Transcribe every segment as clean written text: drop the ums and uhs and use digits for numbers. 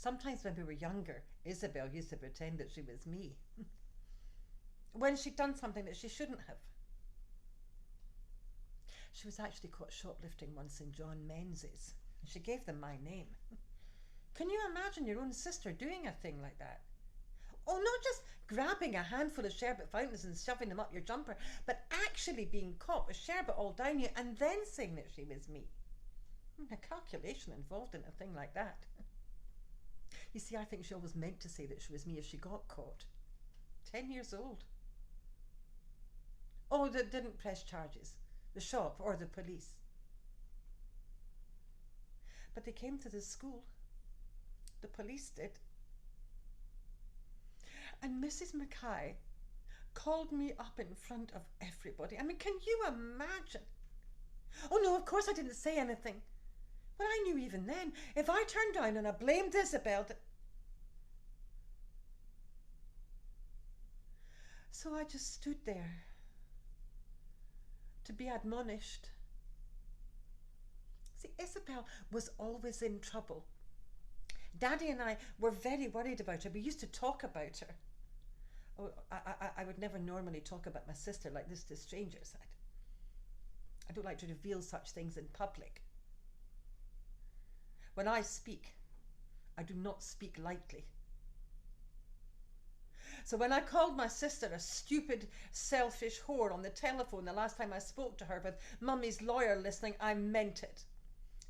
Sometimes when we were younger, Isabel used to pretend that she was me. When she'd done something that she shouldn't have. She was actually caught shoplifting once in John Menzies, and she gave them my name. Can you imagine your own sister doing a thing like that? Oh, not just grabbing a handful of sherbet fountains and shoving them up your jumper, but actually being caught with sherbet all down you and then saying that she was me. A calculation involved in a thing like that. You see, I think she always meant to say that she was me if she got caught. 10 years old. Oh, that didn't press charges. The shop or the police. But they came to the school. The police did. And Mrs. Mackay called me up in front of everybody. I mean, can you imagine? Oh no, of course I didn't say anything. But I knew even then, if I turned down and I blamed Isabel, so I just stood there to be admonished. See, Isabel was always in trouble. Daddy and I were very worried about her. We used to talk about her. Oh, I would never normally talk about my sister like this to strangers. I don't like to reveal such things in public. When I speak, I do not speak lightly. So when I called my sister a stupid, selfish whore on the telephone the last time I spoke to her with Mummy's lawyer listening, I meant it.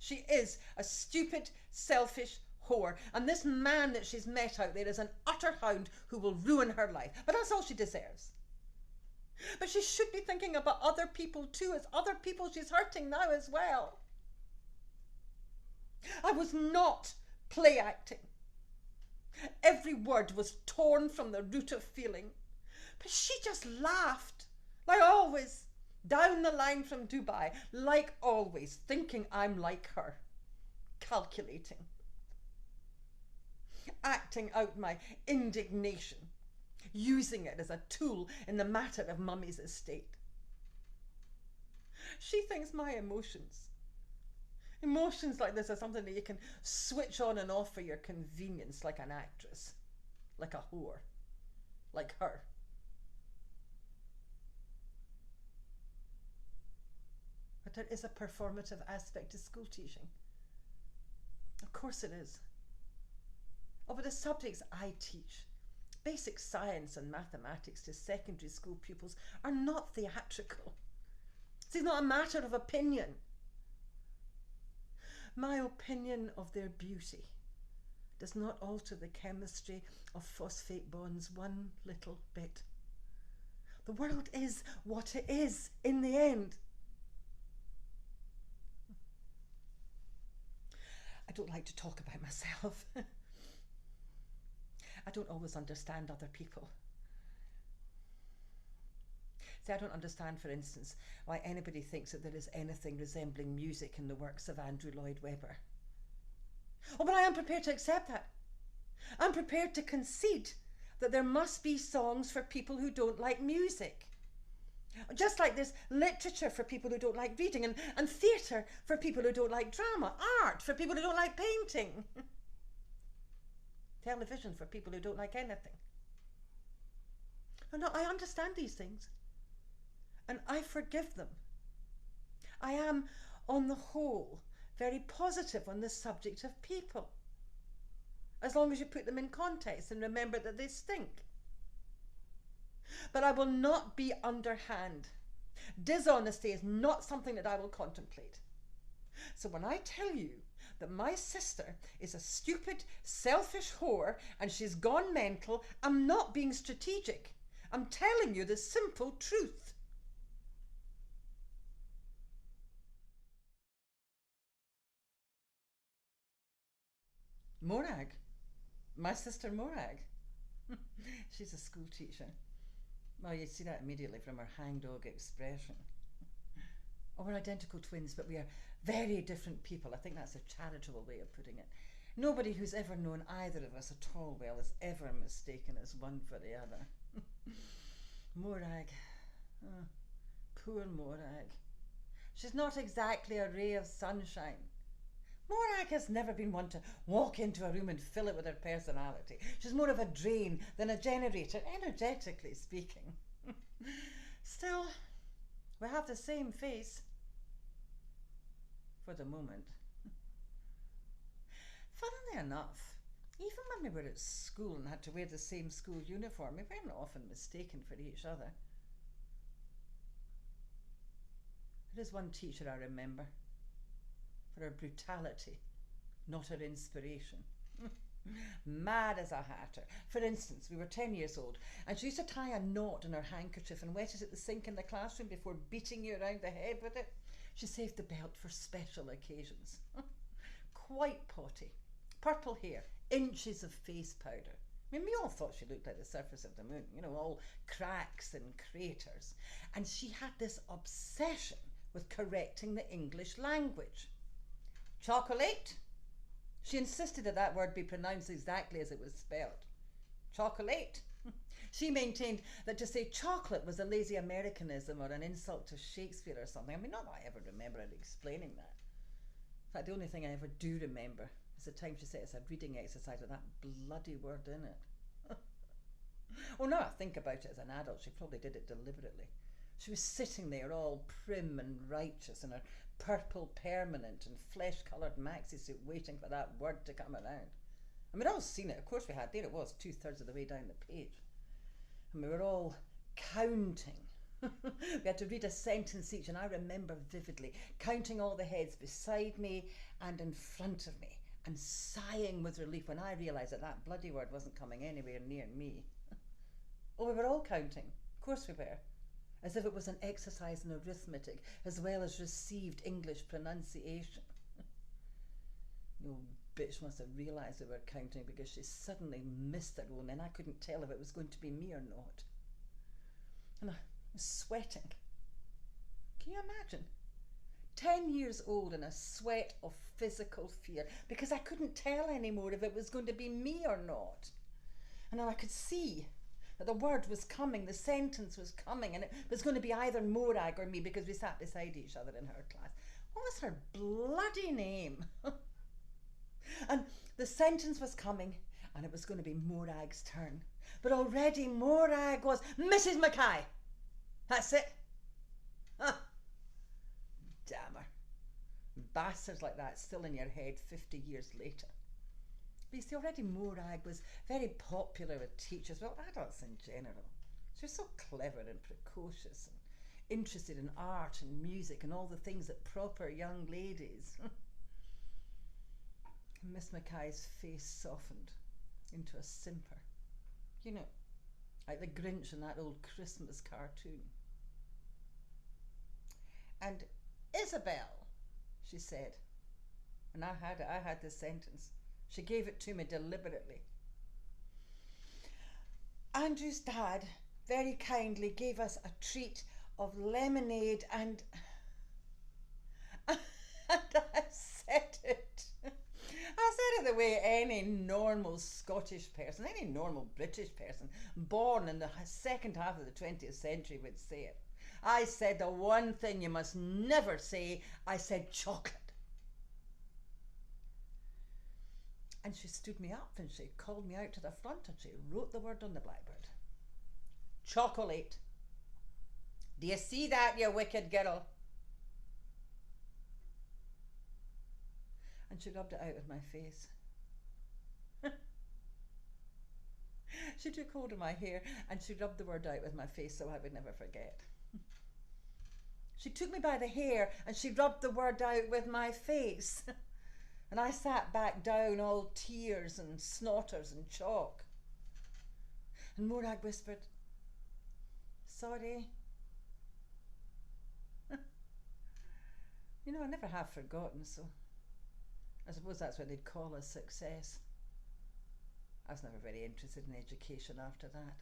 She is a stupid, selfish whore, and this man that she's met out there is an utter hound who will ruin her life. But that's all she deserves. But she should be thinking about other people too. It's other people she's hurting now as well. I was not play acting. Every word was torn from the root of feeling. But she just laughed, like always, down the line from Dubai, like always, thinking I'm like her, calculating, acting out my indignation, using it as a tool in the matter of Mummy's estate. She thinks my emotions like this are something that you can switch on and off for your convenience, like an actress, like a whore, like her. But there is a performative aspect to school teaching. Of course it is. Oh, but the subjects I teach, basic science and mathematics to secondary school pupils, are not theatrical. It's not a matter of opinion. My opinion of their beauty does not alter the chemistry of phosphate bonds one little bit. The world is what it is in the end. I don't like to talk about myself. I don't always understand other people. See, I don't understand, for instance, why anybody thinks that there is anything resembling music in the works of Andrew Lloyd Webber. Oh, but I am prepared to accept that. I'm prepared to concede that there must be songs for people who don't like music. Just like there's literature for people who don't like reading, and theatre for people who don't like drama, art for people who don't like painting, television for people who don't like anything. No, I understand these things. And I forgive them. I am, on the whole, very positive on the subject of people, as long as you put them in context and remember that they stink. But I will not be underhand. Dishonesty is not something that I will contemplate. So when I tell you that my sister is a stupid, selfish whore and she's gone mental, I'm not being strategic. I'm telling you the simple truth. Morag. My sister Morag. She's a school teacher. Well, you'd see that immediately from her hangdog expression. Oh, we're identical twins, but we are very different people. I think that's a charitable way of putting it. Nobody who's ever known either of us at all well has ever mistaken us one for the other. Morag. Oh, poor Morag. She's not exactly a ray of sunshine. Morag has never been one to walk into a room and fill it with her personality. She's more of a drain than a generator, energetically speaking. Still, we have the same face. For the moment. Funnily enough, even when we were at school and had to wear the same school uniform, we weren't often mistaken for each other. There is one teacher I remember, for her brutality, not her inspiration. Mad as a hatter. For instance, we were 10 years old and she used to tie a knot in her handkerchief and wet it at the sink in the classroom before beating you around the head with it. She saved the belt for special occasions. Quite potty. Purple hair, inches of face powder. I mean, we all thought she looked like the surface of the moon, you know, all cracks and craters. And she had this obsession with correcting the English language. Chocolate? She insisted that that word be pronounced exactly as it was spelled. Chocolate? She maintained that to say chocolate was a lazy Americanism or an insult to Shakespeare or something. I mean, not that I ever remember her explaining that. In fact, the only thing I ever do remember is the time she set us a reading exercise with that bloody word in it. Well, now I think about it as an adult, she probably did it deliberately. She was sitting there all prim and righteous in her purple permanent and flesh-coloured maxi suit waiting for that word to come around. And we'd all seen it, of course we had. There it was, 2/3 of the way down the page. And we were all counting. We had to read a sentence each, and I remember vividly counting all the heads beside me and in front of me and sighing with relief when I realised that that bloody word wasn't coming anywhere near me. Oh, we were all counting. Of course we were. As if it was an exercise in arithmetic as well as received English pronunciation. The old bitch must have realised we were counting because she suddenly missed her own and I couldn't tell if it was going to be me or not. And I was sweating. Can you imagine? 10 years old in a sweat of physical fear because I couldn't tell anymore if it was going to be me or not. And now I could see that the word was coming, the sentence was coming, and it was going to be either Morag or me because we sat beside each other in her class. What was her bloody name? And the sentence was coming and it was going to be Morag's turn. But already Morag was Mrs. Mackay. That's it. Huh. Damn her. Bastards like that still in your head 50 years later. But you see, already Morag was very popular with teachers, well, adults in general. She was so clever and precocious and interested in art and music and all the things that proper young ladies. Miss Mackay's face softened into a simper. You know, like the Grinch in that old Christmas cartoon. And Isabel, she said. And I had this sentence. She gave it to me deliberately. Andrew's dad very kindly gave us a treat of lemonade and I said it. I said it the way any normal Scottish person, any normal British person born in the second half of the 20th century would say it. I said the one thing you must never say. I said chocolate. And she stood me up and she called me out to the front and she wrote the word on the blackboard. Chocolate. Do you see that, you wicked girl? And she rubbed it out of my face. She took hold of my hair and she rubbed the word out with my face so I would never forget. She took me by the hair and she rubbed the word out with my face. And I sat back down all tears and snotters and chalk. And Morag whispered, sorry. You know, I never have forgotten, so I suppose that's what they'd call a success. I was never very interested in education after that.